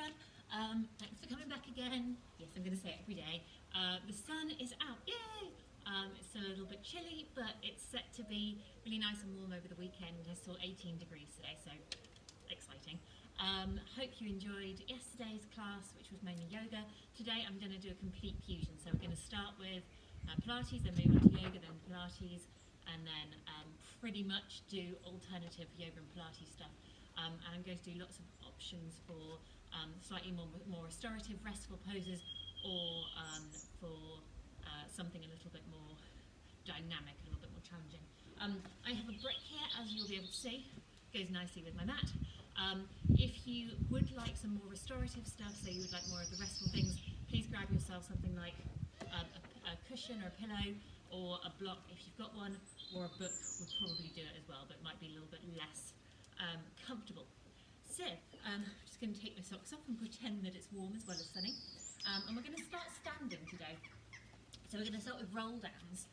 everyone. Thanks for coming back again. Yes, I'm going to say it every day. The sun is out, yay! It's a little bit chilly, but it's set to be really nice and warm over the weekend. I saw 18 degrees today, so exciting. Hope you enjoyed yesterday's class, which was mainly yoga. Today I'm going to do a complete fusion, so we're going to start with Pilates, then move on to yoga, then Pilates, and then pretty much do alternative yoga and Pilates stuff. And I'm going to do lots of options for slightly more restorative, restful poses, or for something a little bit more dynamic, a little bit more challenging. I have a brick here, as you'll be able to see. Goes nicely with my mat. If you would like some more restorative stuff, so you would like more of the restful things, please grab yourself something like a cushion or a pillow, or a block if you've got one, or a book would probably do it as well, but it might be a little bit less comfortable. So I'm just going to take my socks off and pretend that it's warm as well as sunny. And we're going to start standing today. So we're going to start with roll downs,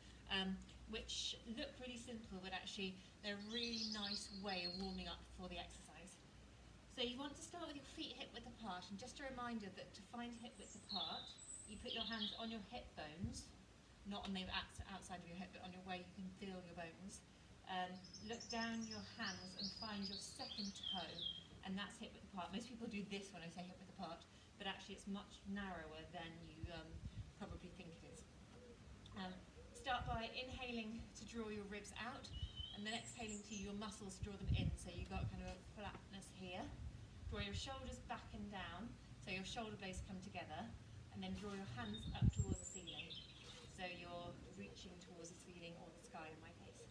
which look really simple, but actually they're a really nice way of warming up for the exercise. So you want to start with your feet hip width apart, and just a reminder that to find hip width apart, you put your hands on your hip bones, not on the outside of your hip, but on where you can feel your bones. Look down your hands and find your second toe, and that's hip width apart. Most people do this when I say hip width apart, but actually it's much narrower than you probably think it is. Start by inhaling to draw your ribs out, and then exhaling to your muscles to draw them in, so you've got kind of a flatness here. Draw your shoulders back and down, so your shoulder blades come together, and then draw your hands up towards the ceiling, so you're reaching towards the ceiling or the sky in my case.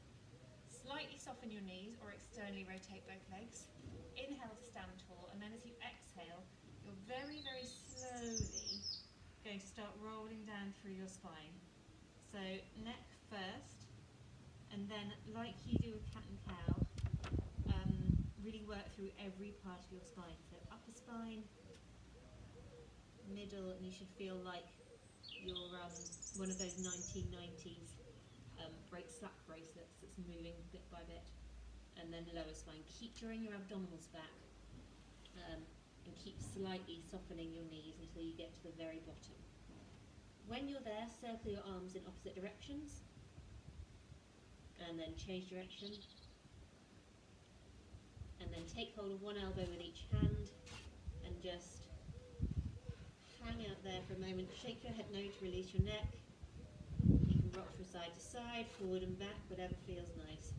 Slightly soften your knees or externally rotate both legs. Inhale to stand tall, and then as you exhale, you're very, very slowly going to start rolling down through your spine. So neck first, and then like you do with cat and cow, really work through every part of your spine. So upper spine, middle, and you should feel like you're one of those 1990s slack bracelets that's moving bit by bit. And then lower spine. Keep drawing your abdominals back, and keep slightly softening your knees until you get to the very bottom. When you're there, circle your arms in opposite directions, and then change direction, and then take hold of one elbow with each hand, and just hang out there for a moment. Shake your head no to release your neck. You can rock from side to side, forward and back, whatever feels nice.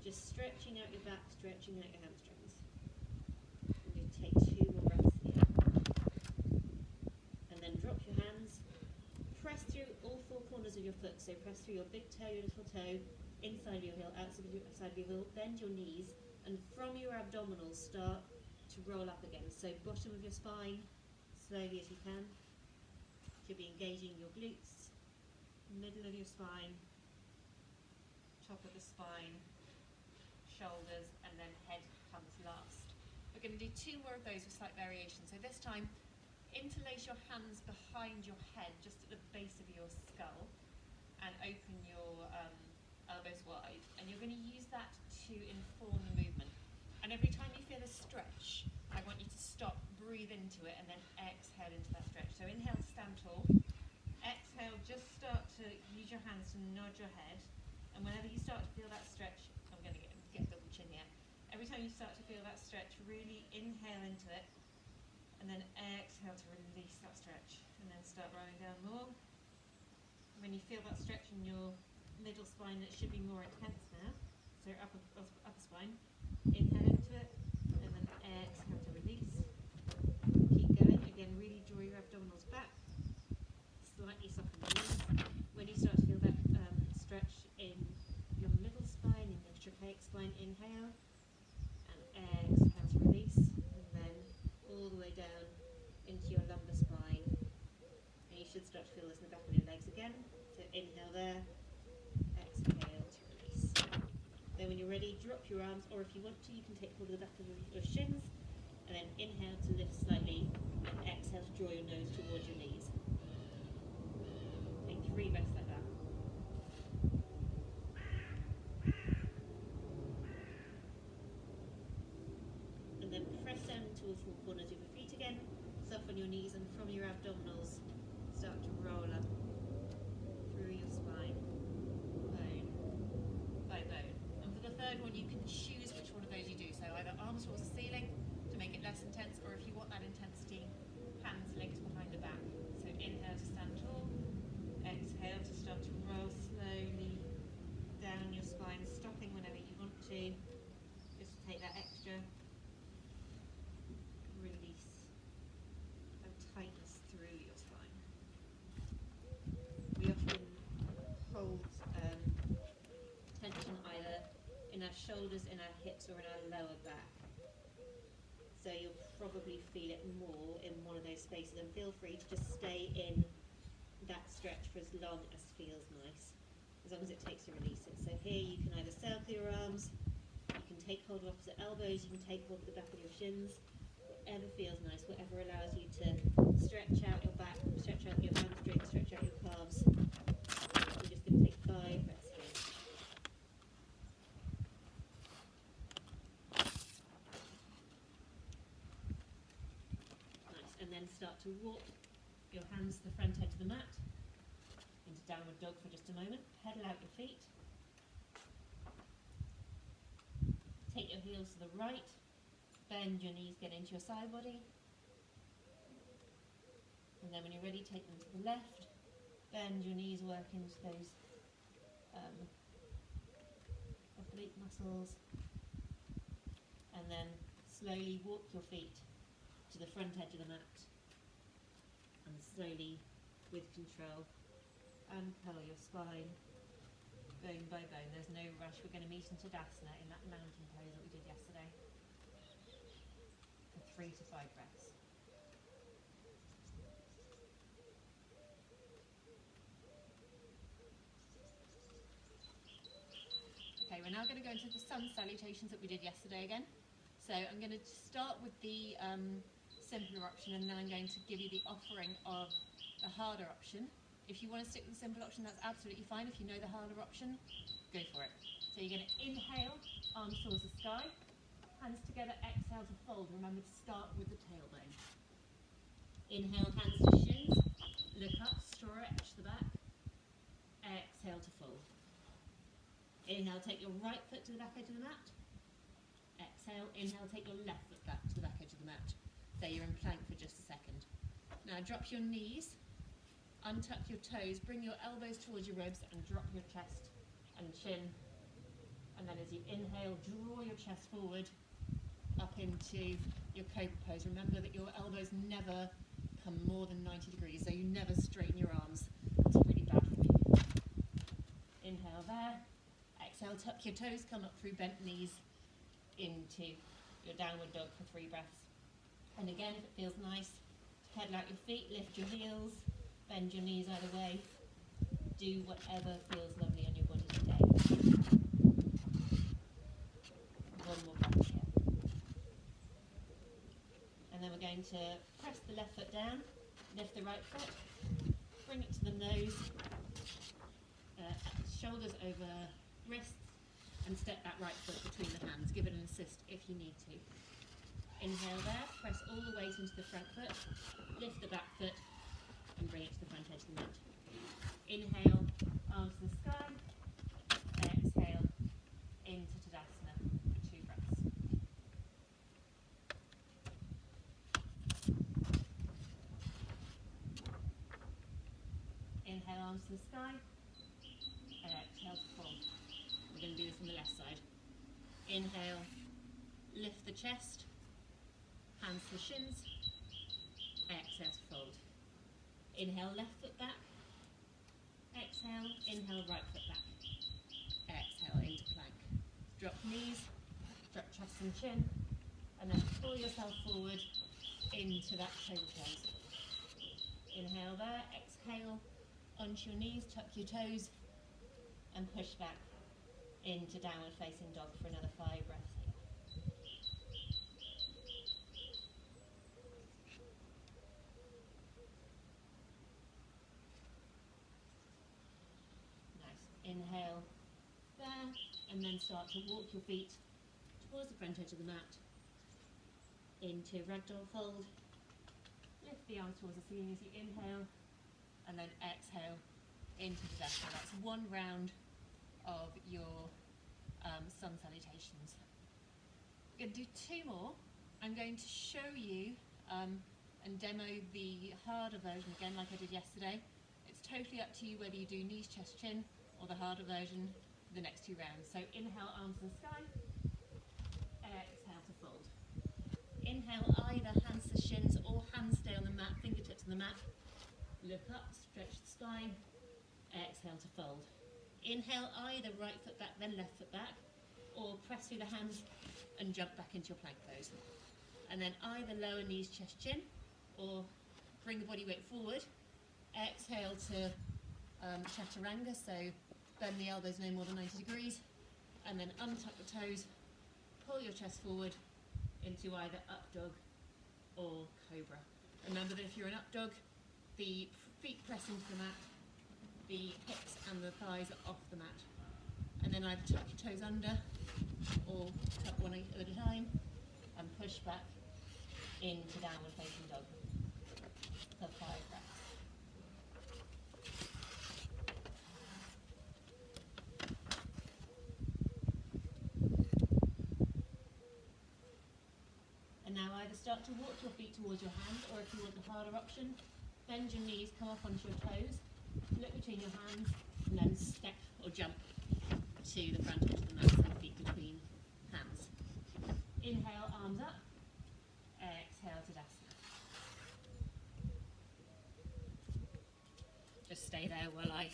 Just stretching out your back, stretching out your hamstrings. I'm going to take 2 more breaths here. And then drop your hands. Press through all 4 corners of your foot. So press through your big toe, your little toe, inside your heel, outside of your heel. Bend your knees. And from your abdominals, start to roll up again. So bottom of your spine, slowly as you can. You'll be engaging your glutes, middle of your spine, top of the spine, shoulders, and then head comes last. We're going to do 2 more of those with slight variation. So this time, interlace your hands behind your head, just at the base of your skull, and open your elbows wide. And you're going to use that to inform the movement. And every time you feel a stretch, I want you to stop, breathe into it, and then exhale into that stretch. So inhale to stand tall. Exhale, just start to use your hands to nod your head. And whenever you start to feel that stretch, I'm going to get a double chin here. Every time you start to feel that stretch, really inhale into it, and then exhale to release that stretch, and then start rolling down more. When you feel that stretch in your middle spine, it should be more intense now. So upper spine, inhale into it, and then exhale to release. Keep going. Again, really draw your abdominals back. Slightly soften the knees. When you start to feel that stretch in your middle spine, in your tracheic spine, inhale, and exhale to release, and then all the way down into your lumbar spine. And you should start to feel this in the back of your legs again. So inhale there, exhale to release. Then when you're ready, drop your arms, or if you want to, you can take hold of the back of your shins, and then inhale to lift slightly, and exhale to draw your nose towards your knees. Take 3 breaths like that. And then press down into all 4 corners of your feet again, Soften your knees, and from your abdominals, start to roll up through your spine, bone by bone. And for the third one, you can choose which one of those you do. So either arms towards the ceiling to make it less intense, or if you want that intensity, hands linked behind the back. So inhale to stand tall, exhale to start to roll slowly down your spine, stopping whenever you want to, just to take that extra release and tightness through your spine. We often hold tension either in our shoulders, in our hips, or in our lower back. So you'll probably feel it more in one of those spaces, and feel free to just stay in that stretch for as long as feels nice, as long as it takes to release it. So here you can either circle your arms, you can take hold of opposite elbows, you can take hold of the back of your shins, whatever feels nice, whatever allows you to stretch out your back, stretch out your hamstrings, stretch out your calves. We're just going to take 5 breaths here. Nice, and then start to walk your hands to the front edge of the mat, into downward dog for just a moment. Pedal out your feet. Take your heels to the right. Bend your knees, get into your side body. And then when you're ready, take them to the left. Bend your knees, work into those oblique muscles. And then slowly walk your feet to the front edge of the mat. And slowly, with control, uncurl your spine, bone by bone. There's no rush. We're going to meet in Tadasana, in that mountain pose that we did yesterday, for 3 to 5 breaths. Okay, we're now going to go into the sun salutations that we did yesterday again. So I'm going to start with the simpler option, and then I'm going to give you the offering of the harder option. If you want to stick with the simple option, that's absolutely fine. If you know the harder option, go for it. So you're going to inhale, arms towards the sky, hands together, exhale to fold. Remember to start with the tailbone. Inhale, hands to shins, look up, stretch the back, exhale to fold. Inhale, take your right foot to the back edge of the mat. Exhale, inhale, take your left foot back to the back edge of the mat. There, you're in plank for just a second. Now drop your knees, untuck your toes, bring your elbows towards your ribs, and drop your chest and chin. And then as you inhale, draw your chest forward up into your cobra pose. Remember that your elbows never come more than 90 degrees, so you never straighten your arms. It's really bad for you. Inhale there. Exhale, tuck your toes, come up through bent knees into your downward dog for 3 breaths. And again, if it feels nice, pedal out your feet, lift your heels, bend your knees either way. Do whatever feels lovely on your body today. One more breath here. And then we're going to press the left foot down, lift the right foot, bring it to the nose, shoulders over wrists, and step that right foot between the hands. Give it an assist if you need to. Inhale there, press all the weight into the front foot, lift the back foot, and bring it to the front edge of the mat. Inhale, arms to the sky. Exhale, into Tadasana for 2 breaths. Inhale, arms to the sky. Exhale to fold. We're going to do this on the left side. Inhale, lift the chest, hands to shins. Exhale to fold. Inhale, left foot back. Exhale, inhale, right foot back. Exhale, into plank. Drop knees, drop chest and chin, and then pull yourself forward into that cobra pose. Inhale there, exhale, onto your knees, tuck your toes, and push back into downward facing dog for another 5 breaths here. Inhale there, and then start to walk your feet towards the front edge of the mat into ragdoll fold. Lift the arms towards the ceiling as you inhale, and then exhale into Tadasana. That's one round of your sun salutations. We're going to do two more. I'm going to show you and demo the harder version again like I did yesterday. It's totally up to you whether you do knees, chest, chin, or the harder version for the next two rounds. So inhale, arms to the sky. Exhale to fold. Inhale, either hands to shins or hands stay on the mat, fingertips on the mat. Look up, stretch the spine. Exhale to fold. Inhale, either right foot back, then left foot back, or press through the hands and jump back into your plank pose. And then either lower knees, chest, chin, or bring the body weight forward. Exhale to chaturanga, so bend the elbows no more than 90 degrees, and then untuck the toes, pull your chest forward into either up dog or cobra. Remember that if you're in up dog, the feet press into the mat, the hips and the thighs are off the mat, and then either tuck your toes under or tuck one at a time and push back into downward facing dog for 5 breaths. And now either start to walk your feet towards your hands, or if you want the harder option, bend your knees, come up onto your toes, look between your hands, and then step or jump to the front edge of the mat, so feet between hands. Inhale, arms up. Exhale, Tadasana. Just stay there while I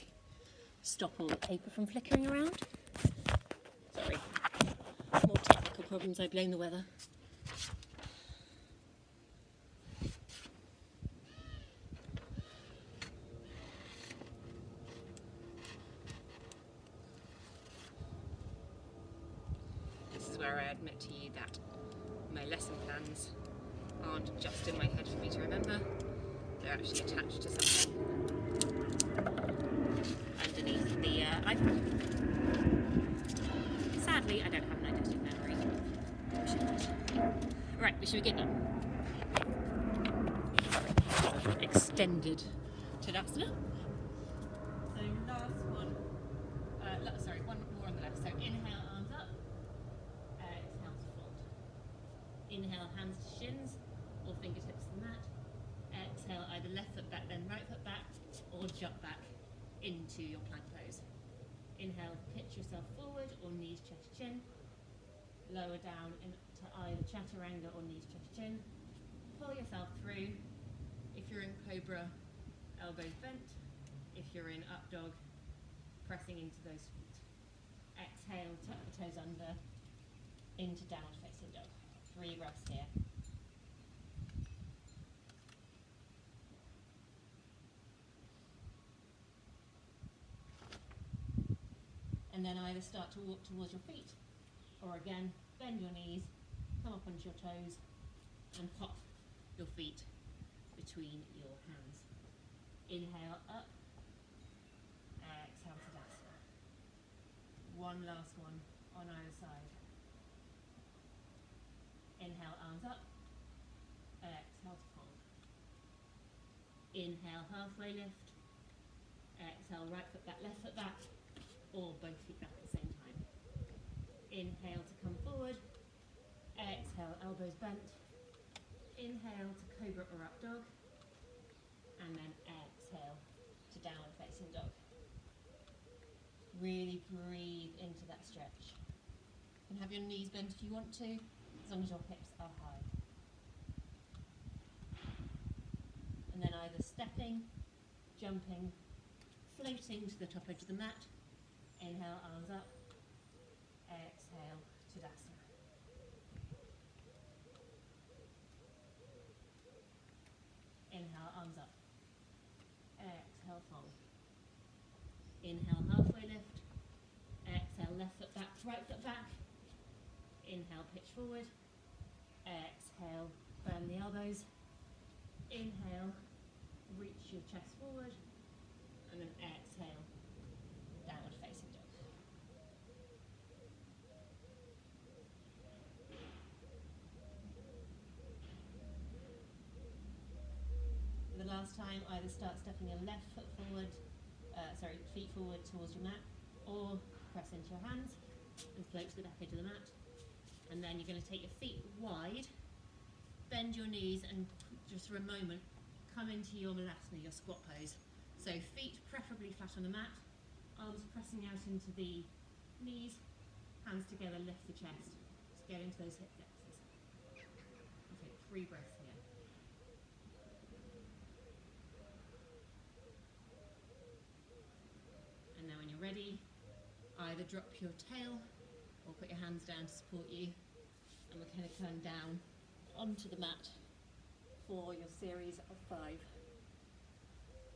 stop all the paper from flickering around. Sorry, more technical problems, I blame the weather. Where I admit to you that my lesson plans aren't just in my head for me to remember, they're actually attached to something underneath the iPad. Sadly, I don't have an eidetic memory. Right, we should begin now. Extended Tadasana. So last one, one more on the left. So inhale, arms up. Exhale to fold. Inhale, hands to shins or fingertips to the mat. Exhale, either left foot back, then right foot back, or jump back into your plank pose. Inhale, pitch yourself forward or knees, chest, chin. Lower down into either chaturanga or knees, chest, chin. Pull yourself through. If you're in cobra, elbows bent. If you're in up dog, pressing into those feet. Exhale, tuck the toes under into downward facing dog. 3 breaths here. And then either start to walk towards your feet, or again, bend your knees, come up onto your toes, and pop your feet between your hands. Inhale up, exhale Tadasana. One last one on either side. Inhale, arms up, exhale to fold. Inhale, halfway lift, exhale, right foot back, left foot back, or both feet back at the same time. Inhale to come forward, exhale, elbows bent, inhale to cobra or up dog, and then exhale to downward facing dog. Really breathe into that stretch. You can have your knees bent if you want to, as long as your hips are high. And then either stepping, jumping, floating to the top edge of the mat. Inhale, arms up. Exhale, Tadasana. Inhale, arms up. Exhale, fold. Inhale, halfway lift. Exhale, left foot back, right foot back. Inhale, pitch forward. Exhale, bend the elbows. Inhale, reach your chest forward. And then exhale, downward facing dog. last time, either start stepping your left foot forward, feet forward towards your mat, or press into your hands and float to the back edge of the mat. And then you're going to take your feet wide, bend your knees, and just for a moment, come into your malasana, your squat pose. So feet preferably flat on the mat, arms pressing out into the knees, hands together, lift the chest. So get into those hip flexors. And take 3 breaths here. And then when you're ready, either drop your tail or put your hands down to support you, and we're going to come down onto the mat for your series of 5.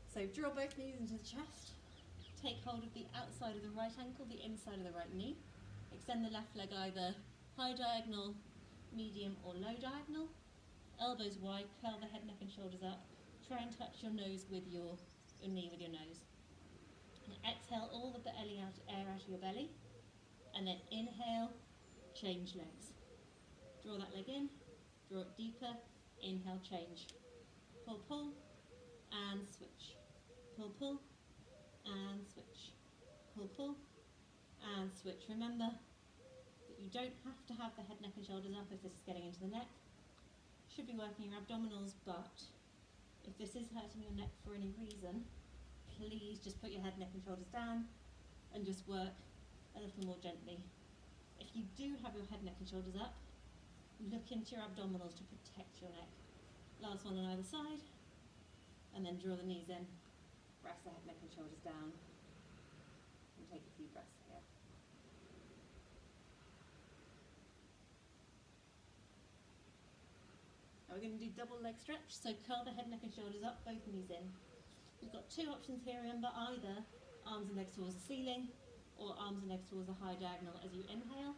So draw both knees into the chest, take hold of the outside of the right ankle, the inside of the right knee, extend the left leg either high diagonal, medium or low diagonal, elbows wide, curl the head, neck and shoulders up, try and touch your nose with your knee with your nose. And exhale all of the air out of your belly, and then inhale, change legs. Draw that leg in, draw it deeper, inhale, change. Pull, pull, and switch. Pull, pull, and switch. Pull, pull, and switch. Remember that you don't have to have the head, neck and shoulders up if this is getting into the neck. Should be working your abdominals, but if this is hurting your neck for any reason, please just put your head, neck and shoulders down and just work a little more gently. If you do have your head, neck and shoulders up, look into your abdominals to protect your neck. Last one on either side, and then draw the knees in, press the head, neck and shoulders down, and take a few breaths here. Now we're going to do double leg stretch, so curl the head, neck and shoulders up, both knees in. We've got 2 options here, remember, either arms and legs towards the ceiling, or arms and legs towards the high diagonal as you inhale.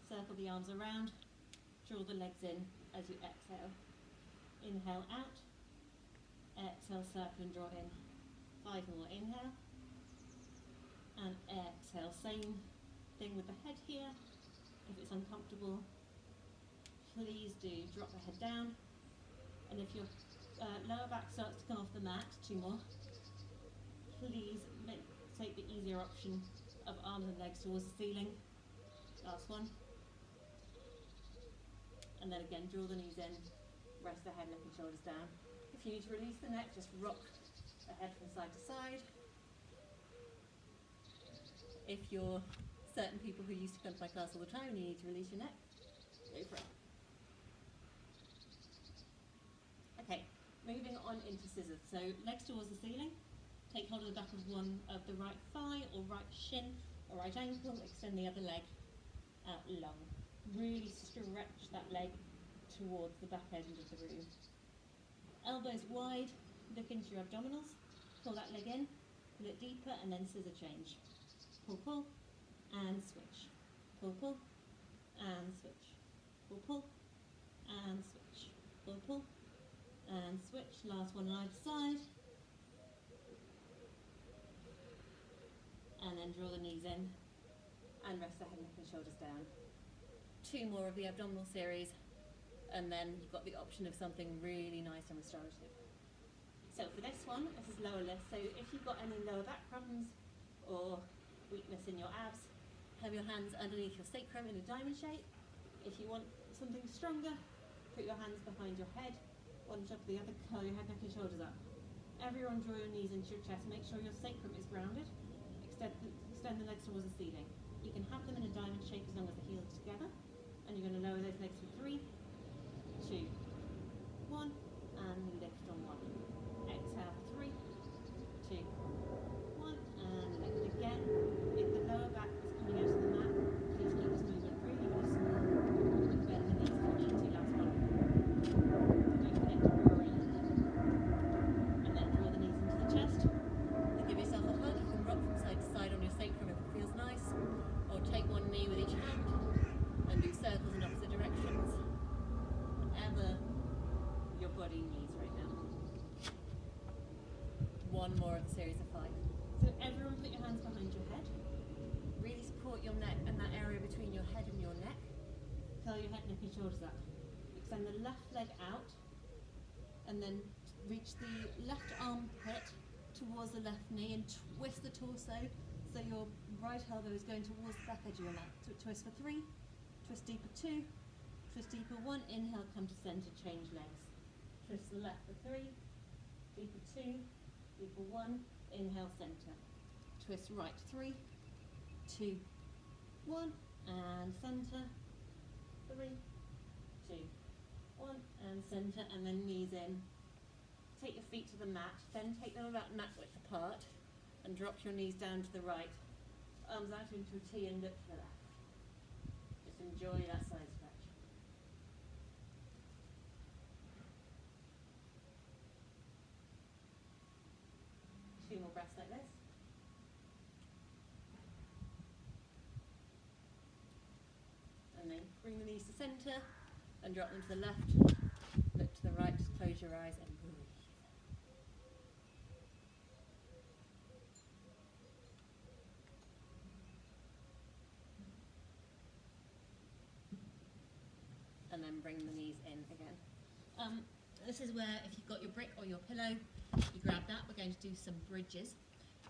Circle the arms around, draw the legs in as you exhale. Inhale out, exhale, circle and draw in. 5 more, inhale, and exhale. Same thing with the head here. If it's uncomfortable, please do drop the head down. And if your lower back starts to come off the mat, 2 more, please take the easier option of arms and legs towards the ceiling. Last one. And then again, draw the knees in, rest the head, neck and shoulders down. If you need to release the neck, just rock the head from side to side. If you're certain people who used to come to my class all the time and you need to release your neck, go for it. Okay, moving on into scissors. So legs towards the ceiling. Take hold of the back of one of the right thigh or right shin or right ankle, extend the other leg out long. Really stretch that leg towards the back end of the room. Elbows wide, look into your abdominals, pull that leg in, pull it deeper and then scissor change. Pull, pull, and switch. Pull, pull, and switch. Pull, pull, and switch. Pull, pull, and switch. Last one on either side. And then draw the knees in and rest the head, neck and shoulders down. 2 more of the abdominal series, and then you've got the option of something really nice and restorative. So for this one, this is lower lift, so if you've got any lower back problems or weakness in your abs, have your hands underneath your sacrum in a diamond shape. If you want something stronger, put your hands behind your head, one on top of the other, curl your head, neck and shoulders up. Everyone draw your knees into your chest, make sure your sacrum is grounded. Extend the legs towards the ceiling. You can have them in a diamond shape as long as the heels are together. And you're going to lower those legs for 3, 2, 1, and lift on 1. Exhale, 3, 2, 1, and lift again. If the lower back is coming out of the mat, please keep this movement really, really small. Bend the knees if you need to. Last one. Don't forget to breathe. And then draw the knees into the chest. And give yourself a hug. You can rock from side to side on your sacrum if it feels nice, or take one knee with each hand and do circles in opposite directions, whatever your body needs right now. 1 more of the series of 5. So everyone put your hands behind your head, really support your neck and that area between your head and your neck. Curl your head, neck and shoulders up. Extend the left leg out and then reach the left armpit towards the left knee and twist the torso so your right elbow is going towards the back edge of your mat. So twist for 3, twist deeper 2, twist deeper 1, inhale, come to center, change legs. Twist the left for 3, deeper 2, deeper 1, inhale, center. Twist right 3, 2, 1, and center, 3, 2, 1, and center, and then knees in. Take your feet to the mat, then take them about mat width apart, and drop your knees down to the right. Arms out into a T and look to the left. Just enjoy that side stretch. 2 more breaths like this. And then bring the knees to center, and drop them to the left. Look to the right, just close your eyes and breathe. And then bring the knees in again. This is where, if you've got your brick or your pillow, you grab that. We're going to do some bridges.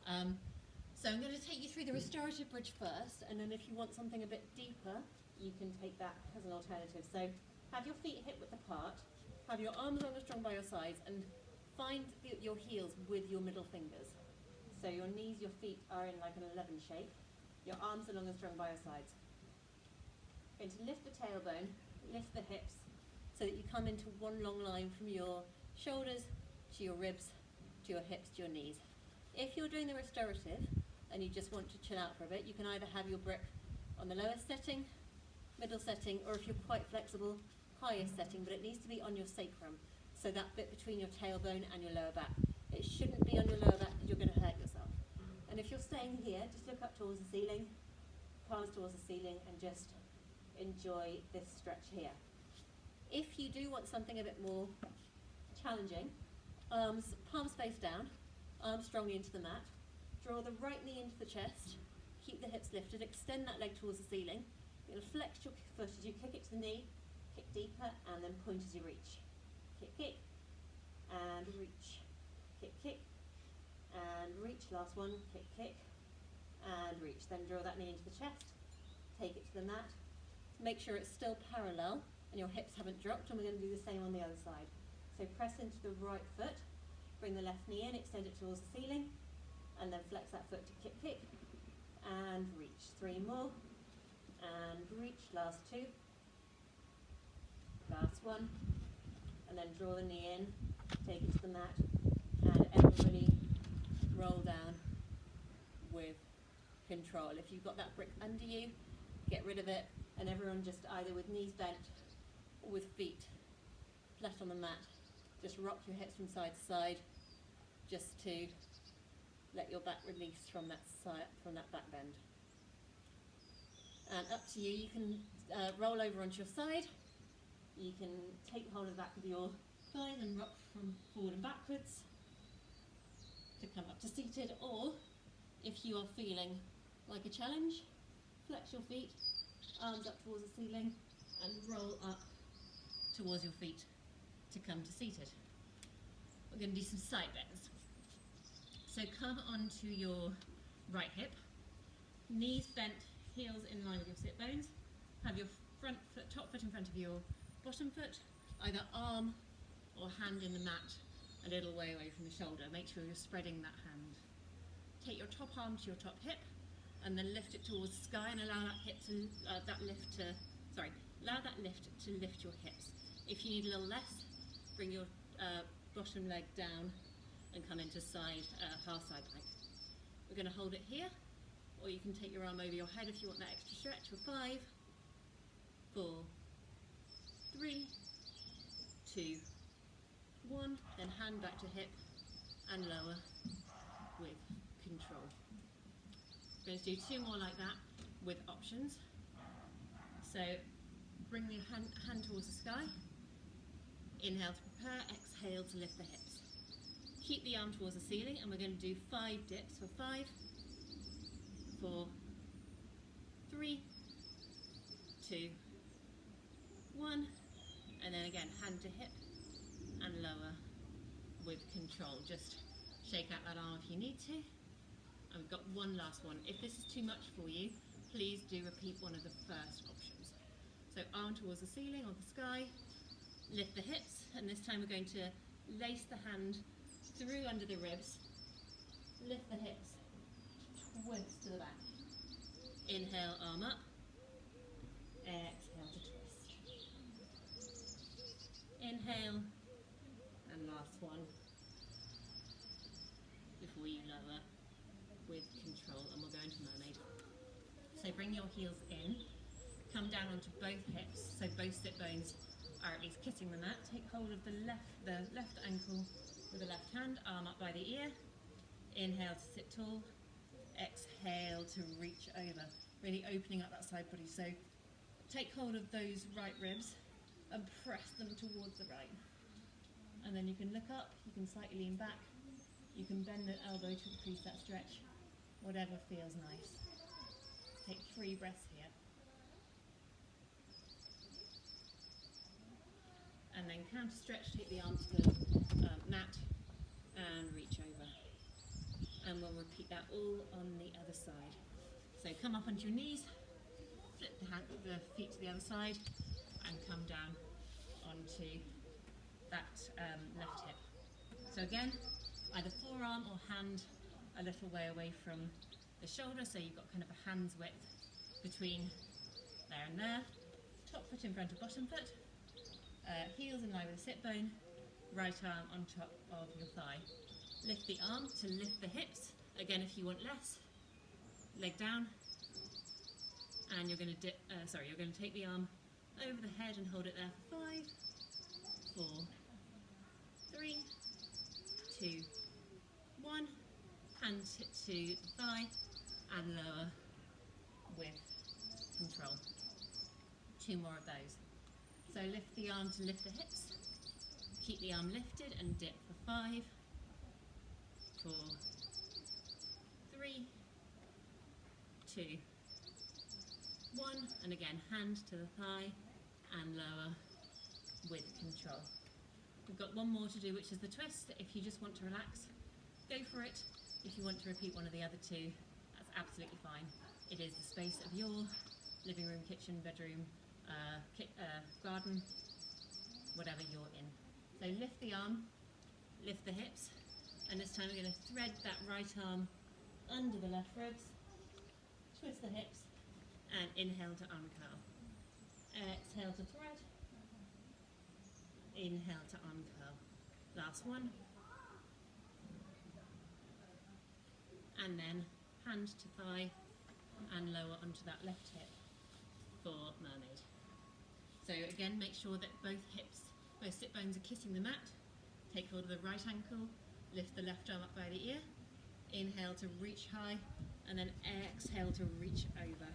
So I'm going to take you through the restorative bridge first, and then if you want something a bit deeper, you can take that as an alternative. So have your feet hip width apart, have your arms long and strong by your sides, and find your heels with your middle fingers. So your knees, your feet are in like an 11 shape. Your arms are long and strong by your sides. Going to lift the tailbone, lift the hips, so that you come into one long line from your shoulders to your ribs, to your hips, to your knees. If you're doing the restorative and you just want to chill out for a bit, you can either have your brick on the lowest setting, middle setting, or if you're quite flexible, highest setting, but it needs to be on your sacrum, so that bit between your tailbone and your lower back. It shouldn't be on your lower back, you're going to hurt yourself. And if you're staying here, just look up towards the ceiling, palms towards the ceiling, and just enjoy this stretch here. If you do want something a bit more challenging, palms face down, arms strongly into the mat, draw the right knee into the chest, keep the hips lifted, extend that leg towards the ceiling. You're going to flex your foot as you kick it to the knee, kick deeper, and then point as you reach. Kick, kick, and reach. Kick, kick, and reach. Last one, kick, kick, and reach. Then draw that knee into the chest, take it to the mat. Make sure it's still parallel and your hips haven't dropped, and we're going to do the same on the other side. So press into the right foot, bring the left knee in, extend it towards the ceiling, and then flex that foot to kick, kick, and reach. 3 more, and reach. Last 2, last 1, and then draw the knee in, take it to the mat, and everybody roll down with control. If you've got that brick under you, get rid of it, and everyone just either with knees bent or with feet flat on the mat, just rock your hips from side to side, just to let your back release from that side, from that back bend. And up to you. You can roll over onto your side. You can take hold of the back of your thighs and rock from forward and backwards to come up to seated, or if you are feeling like a challenge, flex your feet, arms up towards the ceiling, and roll up towards your feet to come to seated. We're going to do some side bends. So come onto your right hip, knees bent, heels in line with your sit bones. Have your front foot, top foot in front of your bottom foot, either arm or hand in the mat a little way away from the shoulder. Make sure you're spreading that hand. Take your top arm to your top hip, and then lift it towards the sky, and allow that hip to allow that lift to lift your hips. If you need a little less, bring your bottom leg down and come into side half side plank. We're going to hold it here, or you can take your arm over your head if you want that extra stretch for 5, 4, 3, 2, 1, then hand back to hip and lower with control. We're going to do 2 more like that with options. So bring your hand towards the sky, inhale to prepare, exhale to lift the hips. Keep the arm towards the ceiling, and we're going to do 5 dips for 5, 4, 3, 2, 1, and then again hand to hip and lower with control. Just shake out that arm if you need to. And we've got one last one. If this is too much for you, please do repeat one of the first options. So arm towards the ceiling or the sky, lift the hips, and this time we're going to lace the hand through under the ribs, lift the hips, twist to the back. Inhale, arm up, exhale to twist. Inhale, and last one, before you lower with control, and we'll go into mermaid. So bring your heels in, come down onto both hips, so both sit bones are at least kissing the mat. Take hold of the left ankle with the left hand, arm up by the ear. Inhale to sit tall, exhale to reach over, really opening up that side body. So take hold of those right ribs and press them towards the right. And then you can look up, you can slightly lean back, you can bend the elbow to increase that stretch, whatever feels nice. Take 3 breaths here. And then counter stretch, take the arm to the mat and reach over. And we'll repeat that all on the other side. So come up onto your knees, flip the feet to the other side, and come down onto that left hip. So again, either forearm or hand a little way away from the shoulder, so you've got kind of a hand's width between there and there. Top foot in front of bottom foot, heels in line with the sit bone, right arm on top of your thigh. Lift the arm to lift the hips. Again, if you want less, leg down, and you're going to you're going to take the arm over the head and hold it there for 5, 4, 3, 2, 1. Hand to the thigh and lower with control. 2 more of those. So lift the arm to lift the hips. Keep the arm lifted and dip for 5, 4, 3, 2, 1. And again, hand to the thigh and lower with control. We've got one more to do, which is the twist. If you just want to relax, go for it. If you want to repeat one of the other 2, that's absolutely fine. It is the space of your living room, kitchen, bedroom, garden, whatever you're in. So lift the arm, lift the hips, and this time we're going to thread that right arm under the left ribs, twist the hips, and inhale to uncurl. Exhale to thread, inhale to uncurl. Last one. And then hand to thigh and lower onto that left hip for mermaid. So again, make sure that both sit bones are kissing the mat. Take hold of the right ankle, lift the left arm up by the ear. Inhale to reach high, and then exhale to reach over.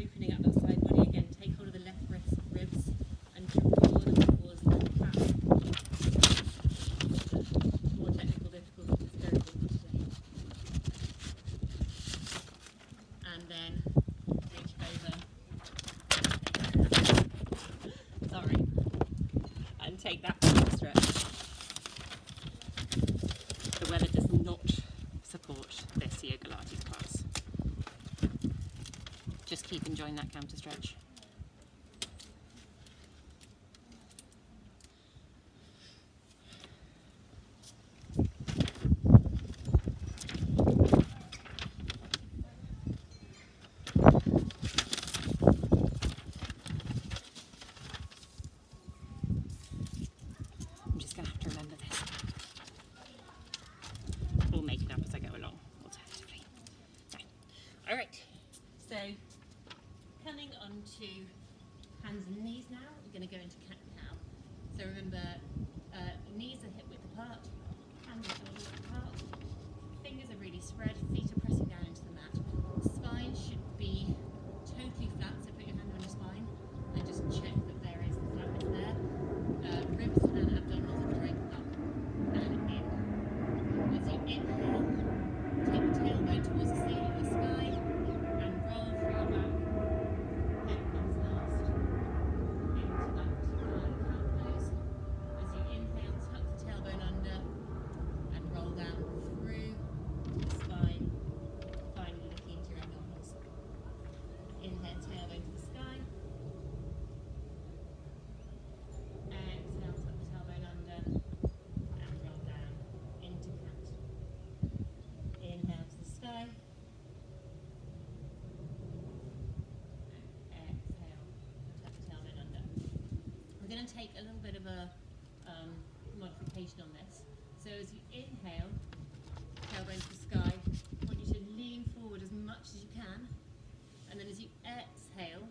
Opening up that side body again, take hold of the left ribs and draw them towards the calf. More technical difficulties, very difficult today. And then reach over. Sorry. And take that stretch. The weather does not support this Yogalates class. Just keep enjoying that counter stretch. I'm just going to have to remember this. We'll make it up as I go along, alternatively. So, all right. So, coming on to hands and knees now, we're going to go into cat-cow. So remember, knees are hip width apart, hands are shoulder width apart, fingers are really spread, feet are pressing down into the mat. Spine should be totally flat, so put your hand on your spine and just check that there is the flatness there. Ribs and abdominals are dragged up and in. As you inhale, take the tailbone towards the ceiling of the sky and roll through your back. Head comes last into that cat pose. As you inhale, tuck the tailbone under take a little bit of a modification on this. So as you inhale, tailbone to the sky, I want you to lean forward as much as you can, and then as you exhale,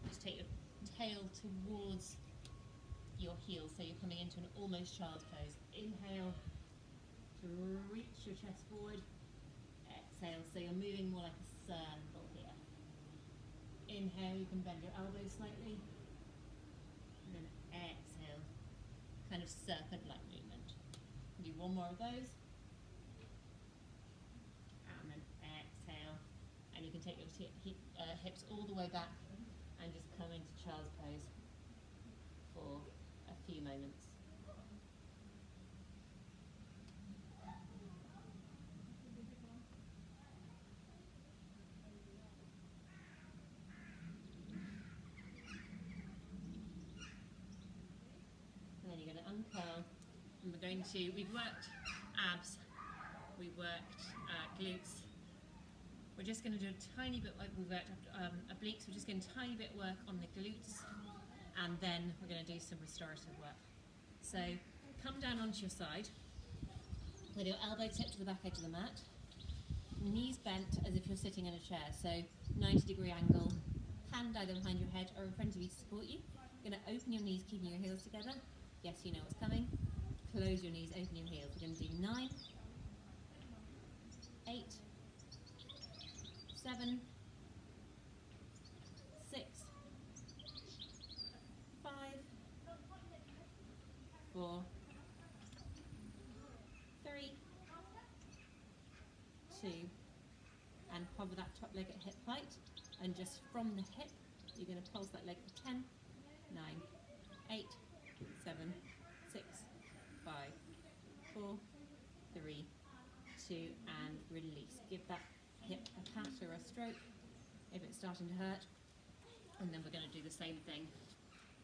just take your tail towards your heels, so you're coming into an almost child's pose. Inhale to reach your chest forward, exhale, so you're moving more like a circle here. Inhale, you can bend your elbows slightly, and then exhale, kind of serpent-like movement. Do one more of those, and then exhale, and you can take your hips all the way back and just come into child's pose for a few moments. And then you're going to uncurl, and we've worked abs, we've worked glutes. We're just going to do a tiny bit, we've worked obliques, we're just going to tiny bit work on the glutes, and then we're going to do some restorative work. So come down onto your side with your elbow tipped to the back edge of the mat, knees bent as if you're sitting in a chair, so 90-degree angle, hand either behind your head or in front of you to support you. You're going to open your knees, keeping your heels together. Yes, you know what's coming. Close your knees, open your heels. We're going to do 9, 8, 7, 6, 5, 4, 3, 2, and hover that top leg at hip height, and just from the hip you're going to pulse that leg for 10, 9, 8, 7, 6, 5, 4, 3, 2, and release. Give that hip a pat or a stroke if it's starting to hurt, and then we're going to do the same thing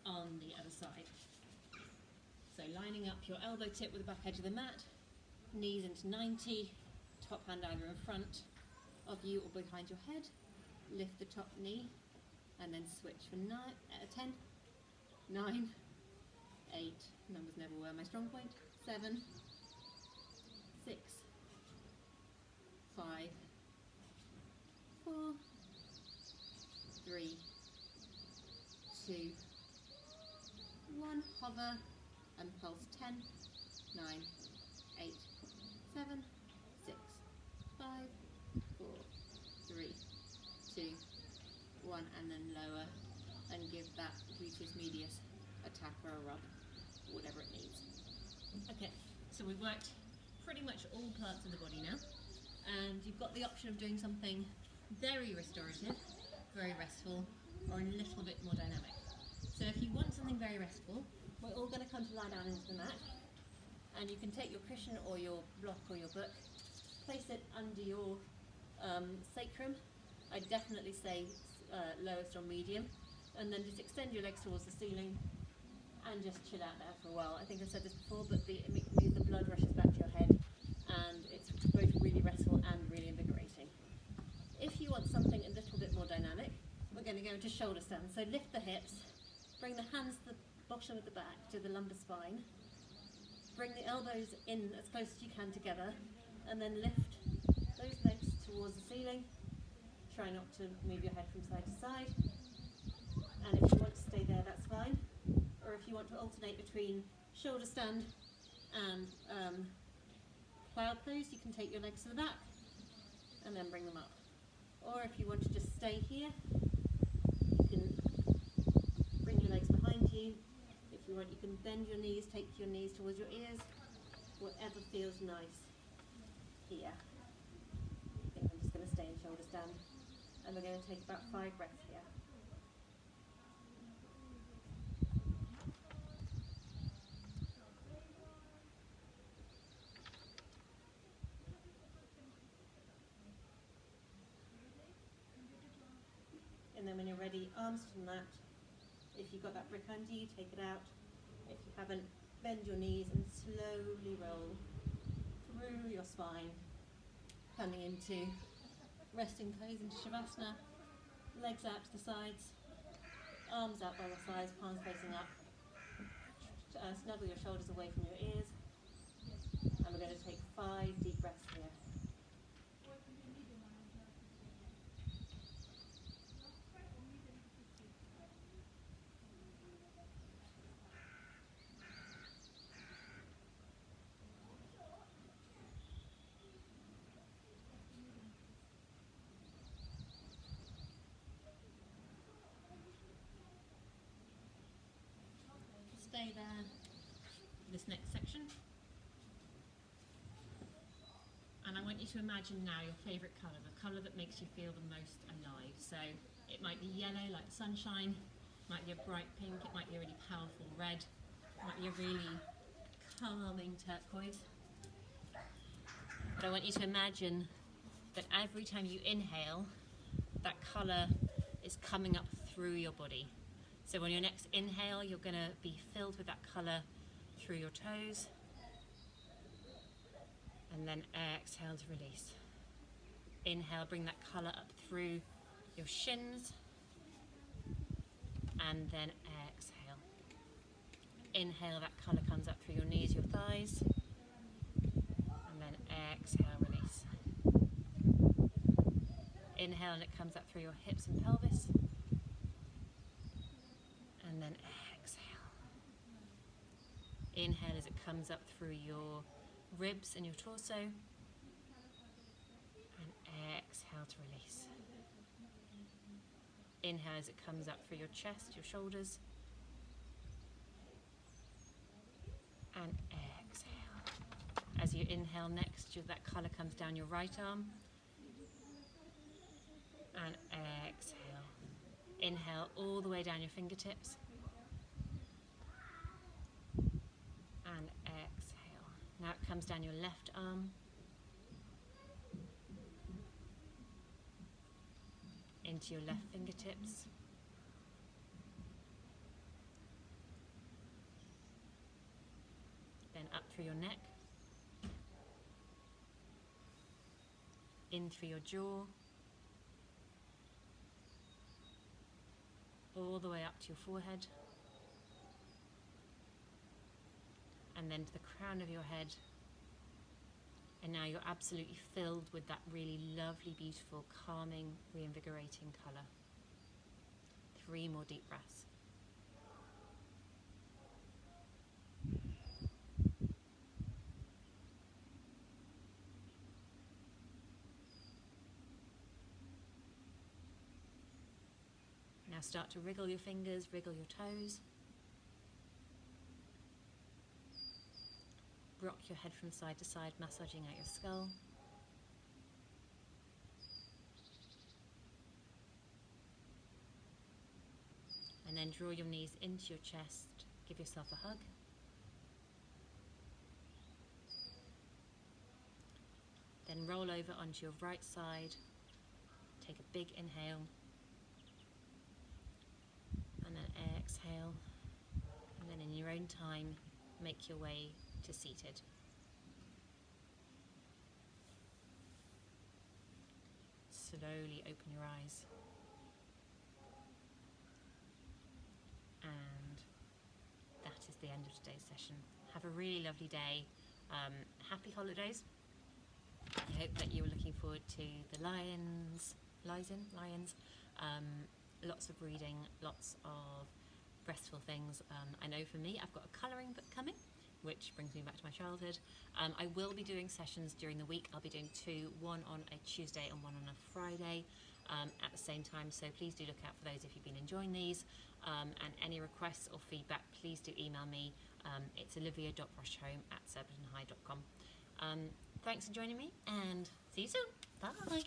on the other side. So lining up your elbow tip with the back edge of the mat, knees into 90, top hand either in front of you or behind your head, lift the top knee, and then switch for 10, 9, 8, numbers never were my strong point, 7, 6, 5, 4, 3, 2, 1, hover and pulse 10, 9, 8, 7, 6, 5, 4, 3, 2, 1, and then lower and give that gluteus medius a tap or a rub, whatever it needs. Okay, so we've worked pretty much all parts of the body now, and you've got the option of doing something very restorative, very restful, or a little bit more dynamic. So if you want something very restful, we're all going to come to lie down into the mat, and you can take your cushion or your block or your book, place it under your sacrum. I definitely say lowest or medium, and then just extend your legs towards the ceiling and just chill out there for a while. I think I've said this before, but it means the blood rushes back to your head, and it's both really restful and really invigorating. If you want something a little bit more dynamic, we're going to go into shoulder stand. So lift the hips, bring the hands to the bottom of the back to the lumbar spine, bring the elbows in as close as you can together, and then lift those legs towards the ceiling. Try not to move your head from side to side, and if you want to stay there, that's fine. Or if you want to alternate between shoulder stand and cloud pose, you can take your legs to the back and then bring them up. Or if you want to just stay here, you can bring your legs behind you. If you want, you can bend your knees, take your knees towards your ears, whatever feels nice here. I think I'm just going to stay in shoulder stand, and we're going to take about 5 breaths here. And then when you're ready, arms to the mat. If you've got that brick under you, take it out. If you haven't, bend your knees and slowly roll through your spine, coming into resting pose into Shavasana. Legs out to the sides, arms out by the sides, palms facing up. snuggle your shoulders away from your ears. And we're going to take 5 deep breaths here. Stay there for this next section. And I want you to imagine now your favourite colour, the colour that makes you feel the most alive. So it might be yellow like sunshine, it might be a bright pink, it might be a really powerful red, it might be a really calming turquoise. But I want you to imagine that every time you inhale, that colour is coming up through your body. So on your next inhale, you're going to be filled with that colour through your toes. And then exhale to release. Inhale, bring that colour up through your shins. And then exhale. Inhale, that colour comes up through your knees, your thighs. And then exhale, release. Inhale, and it comes up through your hips and pelvis. And then exhale. Inhale as it comes up through your ribs and your torso. And exhale to release. Inhale as it comes up through your chest, your shoulders. And exhale. As you inhale next, that colour comes down your right arm. And exhale. Inhale all the way down your fingertips. And exhale. Now it comes down your left arm. Into your left fingertips. Then up through your neck. In through your jaw. All the way up to your forehead. And then to the crown of your head. And now you're absolutely filled with that really lovely, beautiful, calming, reinvigorating colour. 3 more deep breaths. Now start to wriggle your fingers, wriggle your toes. Rock your head from side to side, massaging out your skull. And then draw your knees into your chest. Give yourself a hug. Then roll over onto your right side. Take a big inhale. And then exhale. And then in your own time, make your way to seated. Slowly open your eyes. And that is the end of today's session. Have a really lovely day. Happy holidays. I hope that you were looking forward to the lions. Lots of reading, lots of restful things. I know for me, I've got a colouring book coming, which brings me back to my childhood. I will be doing sessions during the week. I'll be doing 2, one on a Tuesday and one on a Friday at the same time, so please do look out for those if you've been enjoying these. And any requests or feedback, please do email me. It's olivia.rushhome@surbitonhigh.com. Thanks for joining me, and see you soon. Bye.